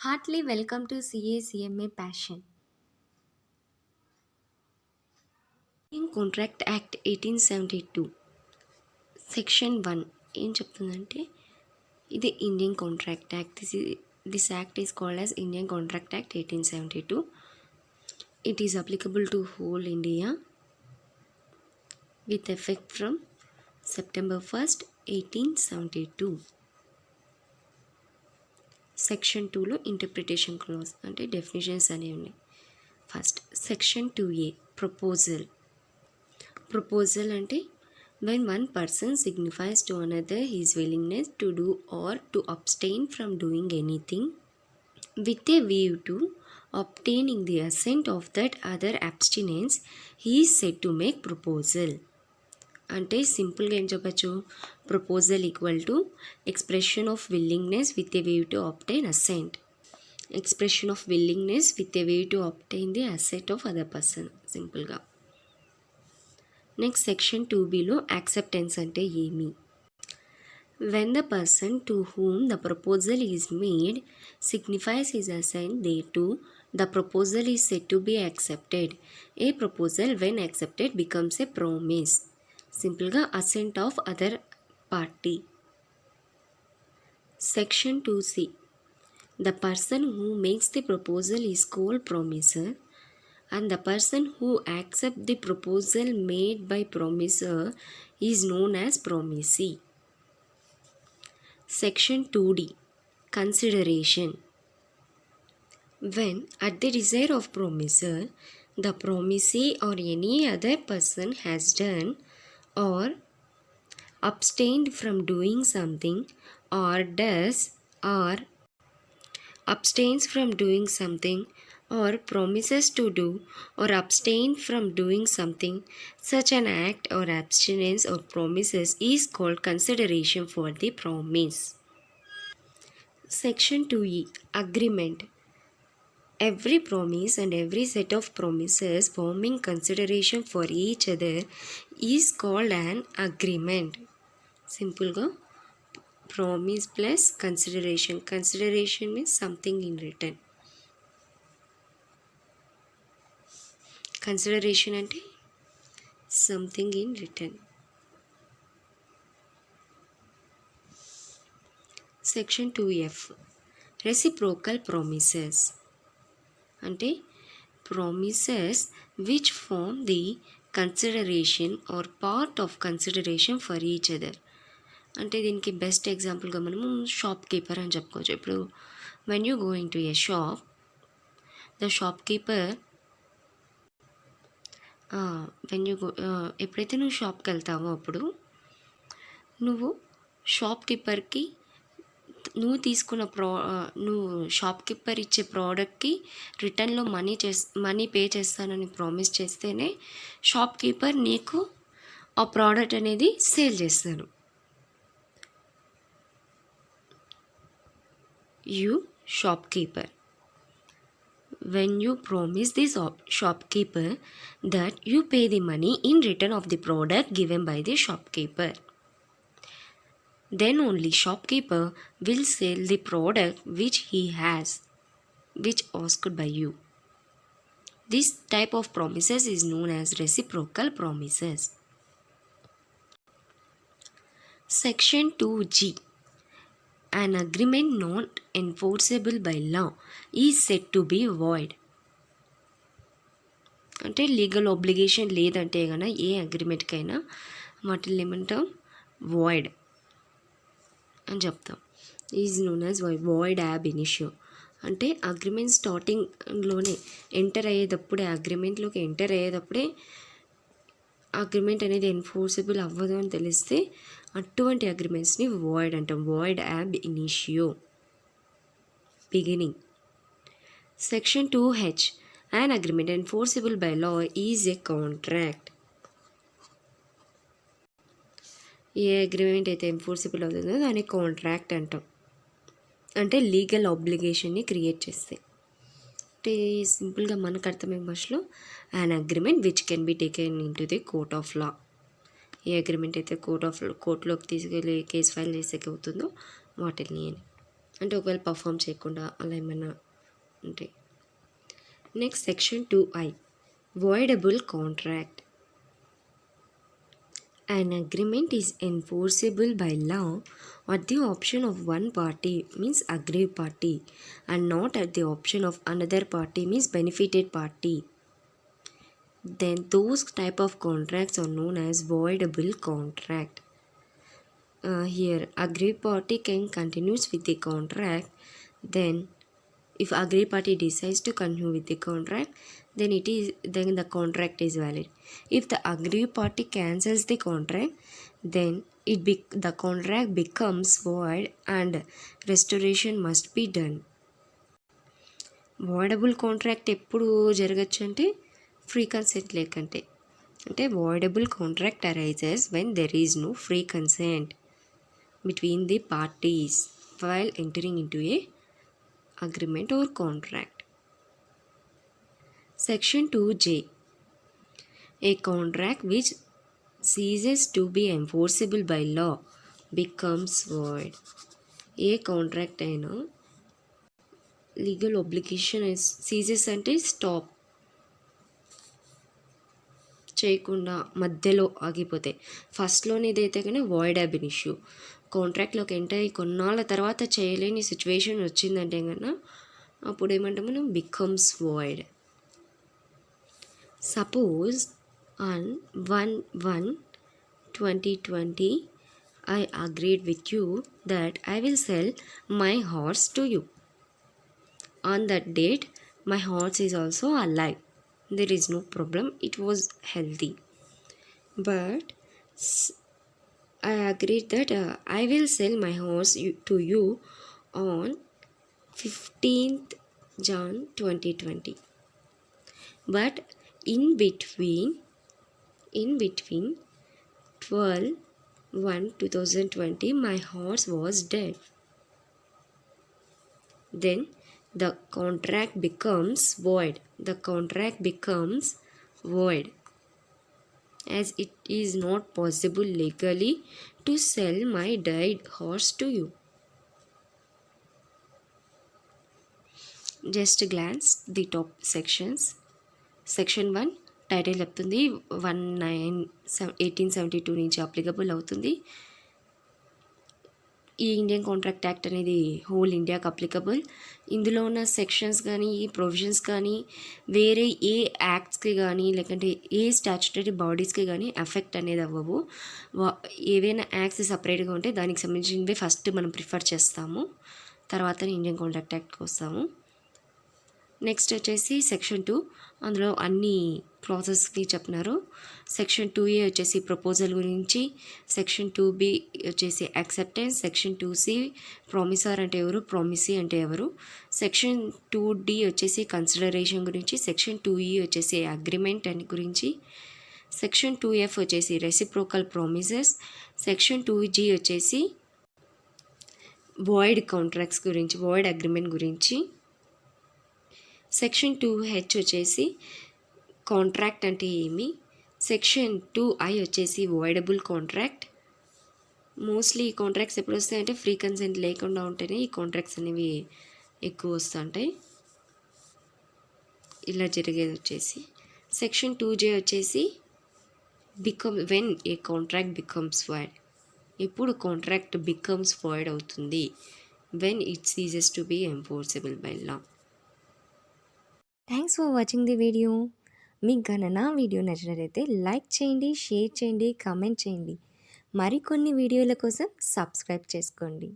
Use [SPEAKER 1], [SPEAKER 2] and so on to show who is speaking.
[SPEAKER 1] Heartily welcome to CA Passion. Indian Contract Act 1872 section 1 ఏం చెప్తుందంటే ఇది Indian contract act. This act is called as Indian contract act 1872. It is applicable to whole India with effect from September 1st, 1872. Section 2లో interpretation clause అంటే definitions అనేవి ఉన్నాయి. First section 2A proposal అంటే when one person signifies to another his willingness to do or to abstain from doing anything with a view to obtaining the assent of that other abstinence, he is said to make proposal. అంటే సింపుల్గా ఏం చెప్పచ్చు, proposal equal to expression of willingness with a view to obtain assent. Expression of willingness with a view to obtain the assent of other person సింపుల్గా. Next section 2Bలో acceptance అంటే ఏమి? When the person to whom the proposal is made signifies his assent thereto, the proposal is said to be accepted. A proposal when accepted becomes a promise. సింపుల్గా assent of other party. Section 2C. The person who makes the proposal is called promiser, and the person who accepts the proposal made by promiser is known as promisee. Section 2D. Consideration. When at the desire of promiser, the promisee or any other person has done or abstained from doing something or does or abstains from doing something or promises to do or abstain from doing something, such an act or abstinence or promises is called consideration for the promise. Section 2E. Agreement. Every promise and every set of promises forming consideration for each other is called an agreement. సింపుల్గా promise plus consideration. Consideration means something in return. Consideration అంటే something in return. Section 2F. Reciprocal promises అంటే promises which form the consideration or part of consideration for each other. అంటే దీనికి best ఎగ్జాంపుల్గా మనము shop keeper అని చెప్పుకోవచ్చు. ఇప్పుడు when you going to a shop, the shop keeper ఎప్పుడైతే నువ్వు షాప్కి వెళ్తావో అప్పుడు నువ్వు షాప్ కీపర్కి నువ్వు తీసుకున్న నువ్వు షాప్ కీపర్ ఇచ్చే ప్రోడక్ట్కి రిటర్న్లో మనీ పే చేస్తానని ప్రామిస్ చేస్తేనే షాప్ కీపర్ నీకు ఆ ప్రోడక్ట్ అనేది సేల్ చేస్తాను. You shopkeeper. When you promise the shopkeeper that you pay the money in return of the product given by the shopkeeper, then only shopkeeper will sell the product which he has, which asked by you. This type of promises is known as reciprocal promises. Section 2G. An agreement not enforceable by law is said to be void. అంటే legal obligation లేదంటే కన్నా ఏ అగ్రిమెంట్కైనా వాటిని ఏమంటాం, void అని చెప్తాం. Is known as void ab initio. అంటే అగ్రిమెంట్ స్టార్టింగ్లోనే అగ్రిమెంట్లోకి ఎంటర్ అయ్యేటప్పుడే అగ్రిమెంట్ అనేది ఎన్ఫోర్సబుల్ అవ్వదు అని తెలిస్తే అటువంటి అగ్రిమెంట్స్ని వాయిడ్ అంటాం. Void ab initio, beginning. Section 2H. An agreement enforceable by law is a contract. ఏ అగ్రిమెంట్ అయితే ఎన్ఫోర్సబుల్ అవుతుందో దాన్ని కాంట్రాక్ట్ అంటాం. అంటే లీగల్ ఆబ్లిగేషన్ని క్రియేట్ చేస్తాయి. అంటే సింపుల్గా మనకు అర్థమయ్యే భాషలో an agreement which can be taken into the court of law. A agreement అయితే కోర్టులోకి తీసుకెళ్ళి కేసు ఫైల్ చేసేకి అవుతుందో వాటిని అని. అంటే ఒకవేళ పర్ఫామ్ చేయకుండా అలా ఏమన్నా ఉంటే. Next section 2I voidable contract. An agreement is enforceable by law at the option of one party means aggrieved party and not at the option of another party means benefited party. Then those type of contracts are known as voidable contract. Here aggrieved party can continues with the contract. Then if aggrieved party decides to continue with the contract, then the contract is valid. If the aggrieved party cancels the contract, then the contract becomes void and restoration must be done. voidable contract ఎప్పుడు జరగచ్చు అంటే free consent లేకంటే. అంటే voidable contract arises when there is no free consent between the parties while entering into a agreement or contract. Section 2J. A contract which ceases to be enforceable by law becomes void. A contract అయినా legal ఒబ్లిగేషన్ ceases అంటే stop చేయకుండా మధ్యలో ఆగిపోతే. ఫస్ట్లోనే ఇదైతే కానీ void అబ్ issue. కాంట్రాక్ట్లోకి enter అయ్యి కొన్నాళ్ళ తర్వాత చేయలేని సిచ్యువేషన్ వచ్చిందంటే కన్నా అప్పుడు ఏమంటే మనం becomes void. Suppose on 1/1/2020 I agreed with you that I will sell my horse to you. On that date, my horse is also alive. There is no problem. It was healthy. But I agreed that I will sell my horse to you on 15th Jan 2020. But in between 12/1/2020 my horse was dead. Then the contract becomes void. The contract becomes void as it is not possible legally to sell my dead horse to you. Just glance the top sections. Section 1 title చెప్తుంది 1872 నుంచి applicable అవుతుంది. ఈ Indian contract act అనేది whole ఇండియాకి applicable. ఇందులో ఉన్న sections కానీ ఈ ప్రొవిజన్స్ కానీ వేరే ఏ యాక్ట్స్కి కానీ లేకంటే ఏ స్టాచ్యుటరీ బాడీస్కి కానీ ఎఫెక్ట్ అనేది అవ్వవు. ఏవైనా యాక్ట్స్ సపరేట్గా ఉంటే దానికి సంబంధించినవి ఫస్ట్ మనం ప్రిఫర్ చేస్తాము, తర్వాత ఇండియన్ కాంట్రాక్ట్ యాక్ట్కి వస్తాము. నెక్స్ట్ వచ్చేసి సెక్షన్ 2, అందులో అన్ని క్లాసెస్కి చెప్పినారు. సెక్షన్ 2A వచ్చేసి ప్రపోజల్ గురించి, సెక్షన్ 2B వచ్చేసి యాక్సెప్టెన్స్, సెక్షన్ 2C ప్రామిసర్ అంటే ఎవరు, ప్రామిసీ అంటే ఎవరు, సెక్షన్ 2D వచ్చేసి కన్సిడరేషన్ గురించి, సెక్షన్ 2E వచ్చేసి అగ్రిమెంట్ అని గురించి, సెక్షన్ 2F వచ్చేసి రెసిప్రోకల్ ప్రామిసెస్, సెక్షన్ 2G వచ్చేసి వాయిడ్ కాంట్రాక్ట్స్ గురించి, వాయిడ్ అగ్రిమెంట్ గురించి, సెక్షన్ 2H వచ్చేసి కాంట్రాక్ట్ అంటే ఏమి, సెక్షన్ 2I వచ్చేసి వాయిడబుల్ కాంట్రాక్ట్. మోస్ట్లీ ఈ కాంట్రాక్ట్స్ ఎప్పుడు వస్తాయంటే ఫ్రీ కన్సెంట్ లేకుండా ఉంటేనే ఈ కాంట్రాక్ట్స్ అనేవి ఎక్కువ వస్తుంటాయి. ఇలా జరిగేది వచ్చేసి సెక్షన్ 2J వచ్చేసి when a contract becomes void. ఎప్పుడు కాంట్రాక్ట్ బికమ్స్ వాయిడ్ అవుతుంది, when it ceases to be enforceable by law. Thanks for watching the video. మీకు కనుక నా వీడియో నచ్చినట్లయితే లైక్ చేయండి, షేర్ చేయండి, కామెంట్ చేయండి. మరికొన్ని వీడియోల కోసం సబ్స్క్రైబ్ చేసుకోండి.